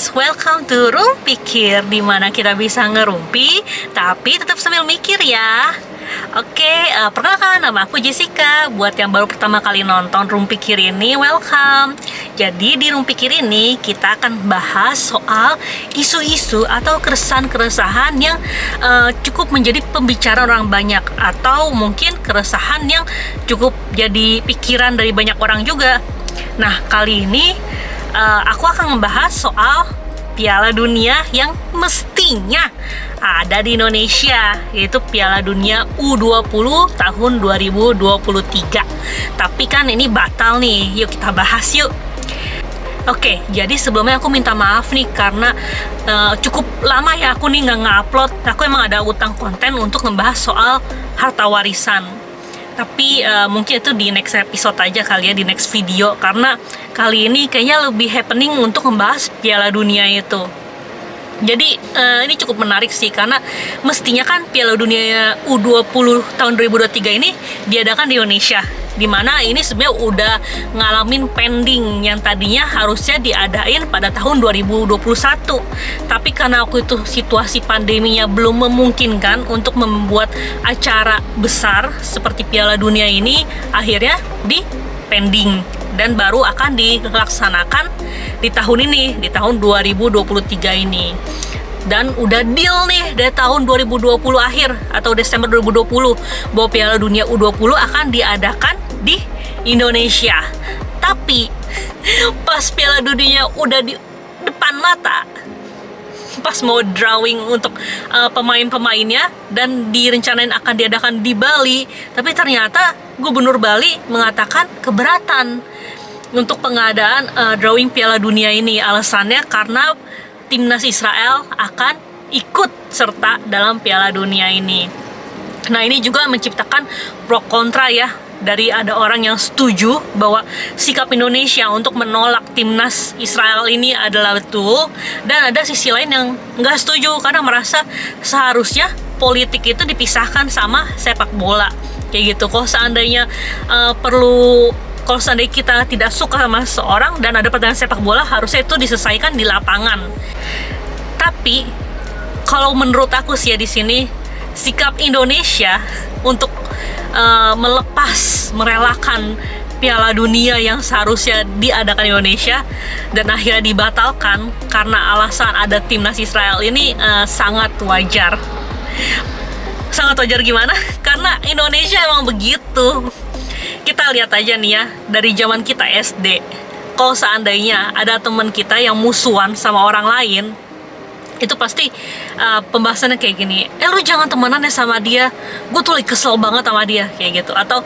guys, welcome to Room Pikir, dimana kita bisa ngerumpi tapi tetap sambil mikir ya. Oke, perkenalkan nama aku Jessica. Buat yang baru pertama kali nonton Room Pikir ini, welcome. Jadi di Room Pikir ini kita akan bahas soal isu-isu atau keresahan-keresahan yang cukup menjadi pembicaraan orang banyak, atau mungkin keresahan yang cukup jadi pikiran dari banyak orang juga. Nah, kali ini aku akan membahas soal Piala Dunia yang mestinya ada di Indonesia, yaitu Piala Dunia U20 tahun 2023. Tapi kan ini batal nih, yuk kita bahas yuk. Oke, jadi sebelumnya aku minta maaf nih karena cukup lama ya aku nih nggak nge-upload. Aku emang ada utang konten untuk membahas soal harta warisan. Tapi mungkin itu di next episode aja kali ya, di next video. Karena kali ini kayaknya lebih happening untuk membahas Piala Dunia itu. Jadi ini cukup menarik sih, karena mestinya kan Piala Dunia U20 tahun 2023 ini diadakan di Indonesia, dimana ini sebenarnya udah ngalamin pending yang tadinya harusnya diadain pada tahun 2021. Tapi karena waktu itu situasi pandeminya belum memungkinkan untuk membuat acara besar seperti Piala Dunia ini, akhirnya di pending dan baru akan dilaksanakan di tahun ini, di tahun 2023 ini. Dan udah deal nih dari tahun 2020 akhir atau Desember 2020 bahwa Piala Dunia U20 akan diadakan di Indonesia. Tapi pas Piala Dunia udah di depan mata, pas mau drawing untuk pemain-pemainnya dan direncanain akan diadakan di Bali, tapi ternyata Gubernur Bali mengatakan keberatan untuk pengadaan drawing Piala Dunia ini. Alasannya karena timnas Israel akan ikut serta dalam Piala Dunia ini. Nah, ini juga menciptakan pro kontra ya. Dari ada orang yang setuju bahwa sikap Indonesia untuk menolak timnas Israel ini adalah betul, dan ada sisi lain yang nggak setuju karena merasa seharusnya politik itu dipisahkan sama sepak bola kayak gitu. Kalau seandainya kalau seandainya kita tidak suka sama seorang dan ada pertandingan sepak bola, harusnya itu diselesaikan di lapangan. Tapi kalau menurut aku sih ya, di sini sikap Indonesia untuk merelakan Piala Dunia yang seharusnya diadakan di Indonesia dan akhirnya dibatalkan karena alasan ada timnas Israel ini sangat wajar. Sangat wajar gimana? Karena Indonesia emang begitu. Kita lihat aja nih ya, dari zaman kita SD, kalau seandainya ada teman kita yang musuhan sama orang lain, itu pasti pembahasannya kayak gini, lu jangan temenan ya sama dia, gue tuh lagi kesel banget sama dia, kayak gitu. Atau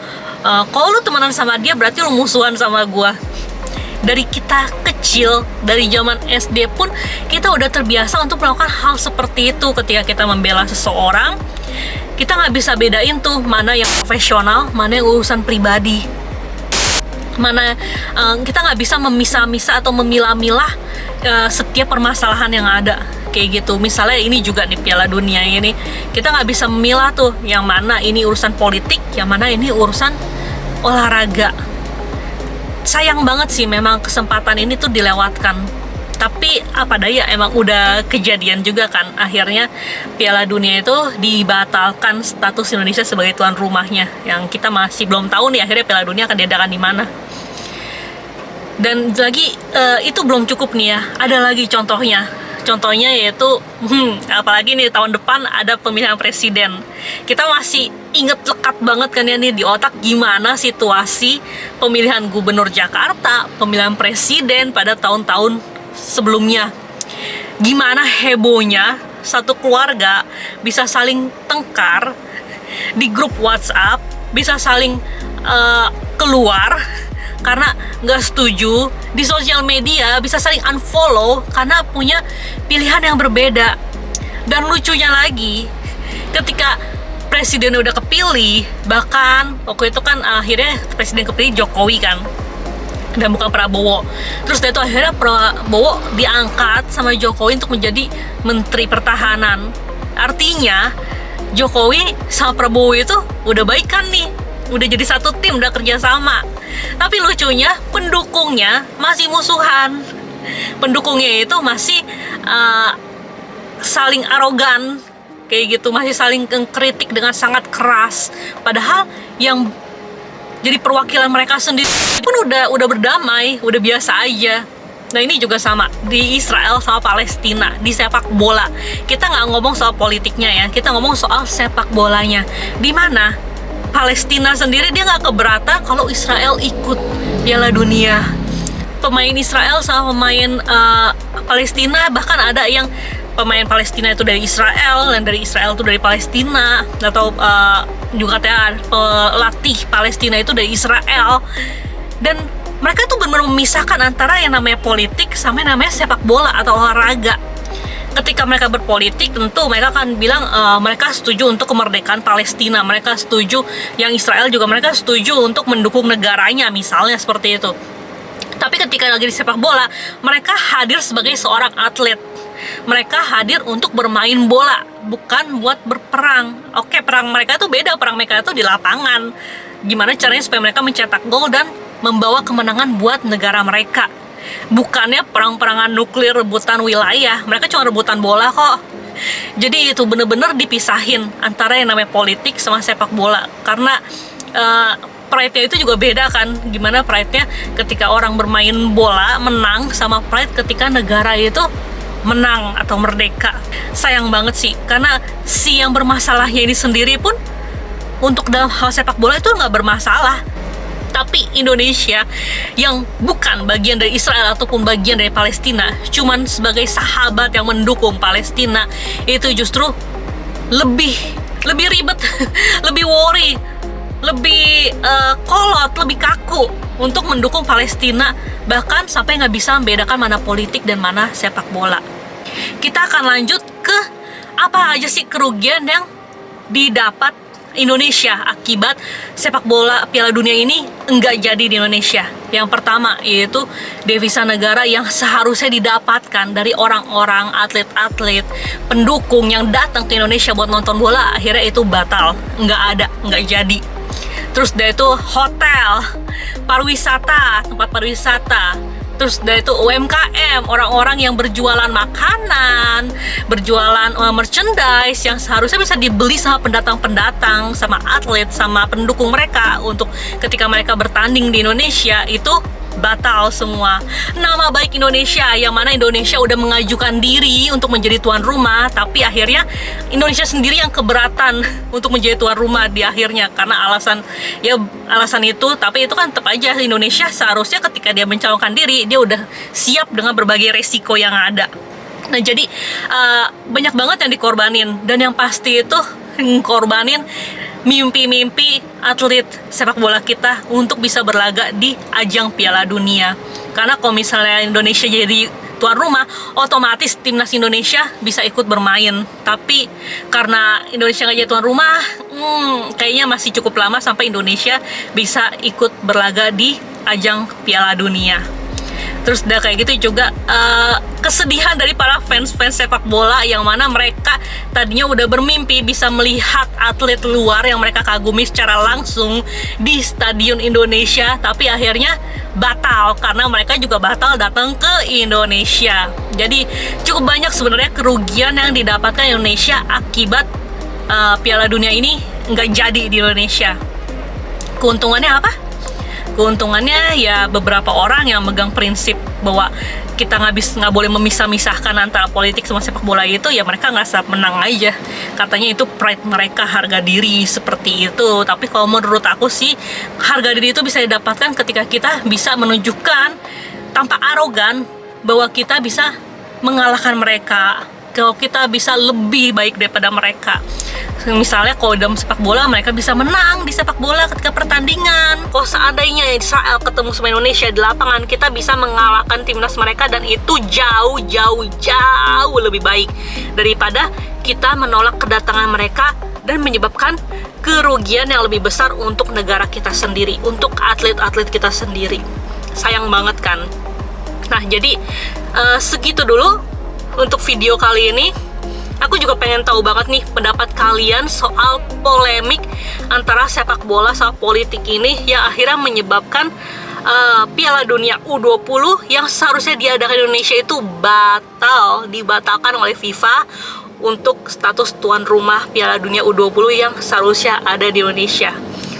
kalau lu temenan sama dia berarti lu musuhan sama gue. Dari kita kecil, dari zaman SD pun kita udah terbiasa untuk melakukan hal seperti itu. Ketika kita membela seseorang, kita nggak bisa bedain tuh mana yang profesional, mana yang urusan pribadi. Kita nggak bisa memisah-misah atau memilah-milah setiap permasalahan yang ada kayak gitu. Misalnya ini juga nih Piala Dunia ini, kita nggak bisa memilah tuh yang mana ini urusan politik, yang mana ini urusan olahraga. Sayang banget sih memang kesempatan ini tuh dilewatkan. Tapi apa daya, emang udah kejadian juga kan, akhirnya Piala Dunia itu dibatalkan status Indonesia sebagai tuan rumahnya, yang kita masih belum tahu nih akhirnya Piala Dunia akan diadakan di mana. Dan lagi itu belum cukup nih ya, ada lagi contohnya yaitu apalagi nih tahun depan ada pemilihan presiden. Kita masih inget lekat banget kan ya nih di otak gimana situasi pemilihan gubernur Jakarta, pemilihan presiden pada tahun-tahun sebelumnya. Gimana hebohnya satu keluarga bisa saling tengkar di grup WhatsApp, bisa saling keluar karena nggak setuju, di sosial media bisa saling unfollow karena punya pilihan yang berbeda. Dan lucunya lagi, ketika presiden udah kepilih, bahkan waktu itu kan akhirnya presiden kepilih Jokowi kan, dan bukan Prabowo. Terus dari itu akhirnya Prabowo diangkat sama Jokowi untuk menjadi Menteri Pertahanan. Artinya Jokowi sama Prabowo itu udah baikan nih, udah jadi satu tim, udah kerja sama. Tapi lucunya pendukungnya masih musuhan. pendukungnya itu masih saling arogan kayak gitu, masih saling kritik dengan sangat keras, padahal yang jadi perwakilan mereka sendiri pun udah berdamai, udah biasa aja. Nah ini juga sama di Israel sama Palestina di sepak bola. Kita nggak ngomong soal politiknya ya, kita ngomong soal sepak bolanya. Di mana Palestina sendiri dia nggak keberatan kalau Israel ikut Piala Dunia. Pemain Israel sama pemain Palestina, bahkan ada yang pemain Palestina itu dari Israel dan dari Israel itu dari Palestina, atau juga katanya pelatih Palestina itu dari Israel. Dan mereka tuh benar-benar memisahkan antara yang namanya politik sama yang namanya sepak bola atau olahraga. Ketika mereka berpolitik, tentu mereka akan bilang mereka setuju untuk kemerdekaan Palestina, mereka setuju, yang Israel juga mereka setuju untuk mendukung negaranya, misalnya seperti itu. Tapi ketika lagi di sepak bola, mereka hadir sebagai seorang atlet. Mereka hadir untuk bermain bola, bukan buat berperang. Oke, perang mereka itu beda, perang mereka itu di lapangan. Gimana caranya supaya mereka mencetak gol dan membawa kemenangan buat negara mereka. Bukannya perang-perangan nuklir, rebutan wilayah. Mereka cuma rebutan bola kok. Jadi itu bener-bener dipisahin antara yang namanya politik sama sepak bola. Karena pride-nya itu juga beda kan. Gimana pride-nya ketika orang bermain bola menang, sama pride ketika negara itu menang atau merdeka. Sayang banget sih, karena si yang bermasalahnya ini sendiri pun untuk dalam hal sepak bola itu nggak bermasalah. Tapi Indonesia yang bukan bagian dari Israel ataupun bagian dari Palestina, cuman sebagai sahabat yang mendukung Palestina, itu justru lebih ribet, lebih worry, lebih kolot, lebih kaku untuk mendukung Palestina, bahkan sampai nggak bisa membedakan mana politik dan mana sepak bola. Kita akan lanjut ke apa aja sih kerugian yang didapat Indonesia akibat sepak bola Piala Dunia ini enggak jadi di Indonesia. Yang pertama yaitu devisa negara yang seharusnya didapatkan dari orang-orang, atlet-atlet, pendukung yang datang ke Indonesia buat nonton bola, akhirnya itu batal, nggak jadi. Terus dari itu hotel, pariwisata, tempat pariwisata. Terus dari itu UMKM, orang-orang yang berjualan makanan, berjualan merchandise yang seharusnya bisa dibeli sama pendatang-pendatang, sama atlet, sama pendukung mereka untuk ketika mereka bertanding di Indonesia, itu batal semua. Nama baik Indonesia, yang mana Indonesia udah mengajukan diri untuk menjadi tuan rumah, tapi akhirnya Indonesia sendiri yang keberatan untuk menjadi tuan rumah di akhirnya karena alasan itu. Tapi itu kan tetap aja Indonesia seharusnya ketika dia mencalonkan diri, dia udah siap dengan berbagai resiko yang ada. Nah jadi banyak banget yang dikorbanin, dan yang pasti itu korbanin mimpi-mimpi atlet sepak bola kita untuk bisa berlaga di ajang Piala Dunia. Karena kalau misalnya Indonesia jadi tuan rumah, otomatis timnas Indonesia bisa ikut bermain. Tapi karena Indonesia nggak jadi tuan rumah, kayaknya masih cukup lama sampai Indonesia bisa ikut berlaga di ajang Piala Dunia. Terus udah kayak gitu juga kesedihan dari para fans-fans sepak bola yang mana mereka tadinya udah bermimpi bisa melihat atlet luar yang mereka kagumi secara langsung di Stadion Indonesia, tapi akhirnya batal karena mereka juga batal datang ke Indonesia. Jadi cukup banyak sebenarnya kerugian yang didapatkan Indonesia akibat Piala Dunia ini nggak jadi di Indonesia. Keuntungannya apa? Keuntungannya ya beberapa orang yang megang prinsip bahwa kita nggak boleh memisah-misahkan antara politik sama sepak bola itu, ya mereka ngerasa menang aja. Katanya itu pride mereka, harga diri seperti itu. Tapi kalau menurut aku sih, harga diri itu bisa didapatkan ketika kita bisa menunjukkan tanpa arogan bahwa kita bisa mengalahkan mereka, kalau kita bisa lebih baik daripada mereka. Misalnya kalau dalam sepak bola mereka bisa menang di sepak bola ketika pertandingan. Kalau seandainya Israel ketemu sama Indonesia di lapangan, kita bisa mengalahkan timnas mereka, dan itu jauh lebih baik daripada kita menolak kedatangan mereka dan menyebabkan kerugian yang lebih besar untuk negara kita sendiri, untuk atlet-atlet kita sendiri. Sayang banget kan. Nah jadi segitu dulu untuk video kali ini. Aku juga pengen tahu banget nih pendapat kalian soal polemik antara sepak bola sama politik ini yang akhirnya menyebabkan Piala Dunia U20 yang seharusnya diadakan di Indonesia itu dibatalkan oleh FIFA untuk status tuan rumah Piala Dunia U20 yang seharusnya ada di Indonesia.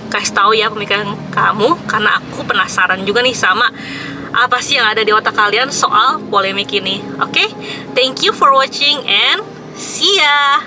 Kasih tahu ya pemikiran kamu, karena aku penasaran juga nih sama apa sih yang ada di otak kalian soal polemik ini. Oke, thank you for watching and see ya.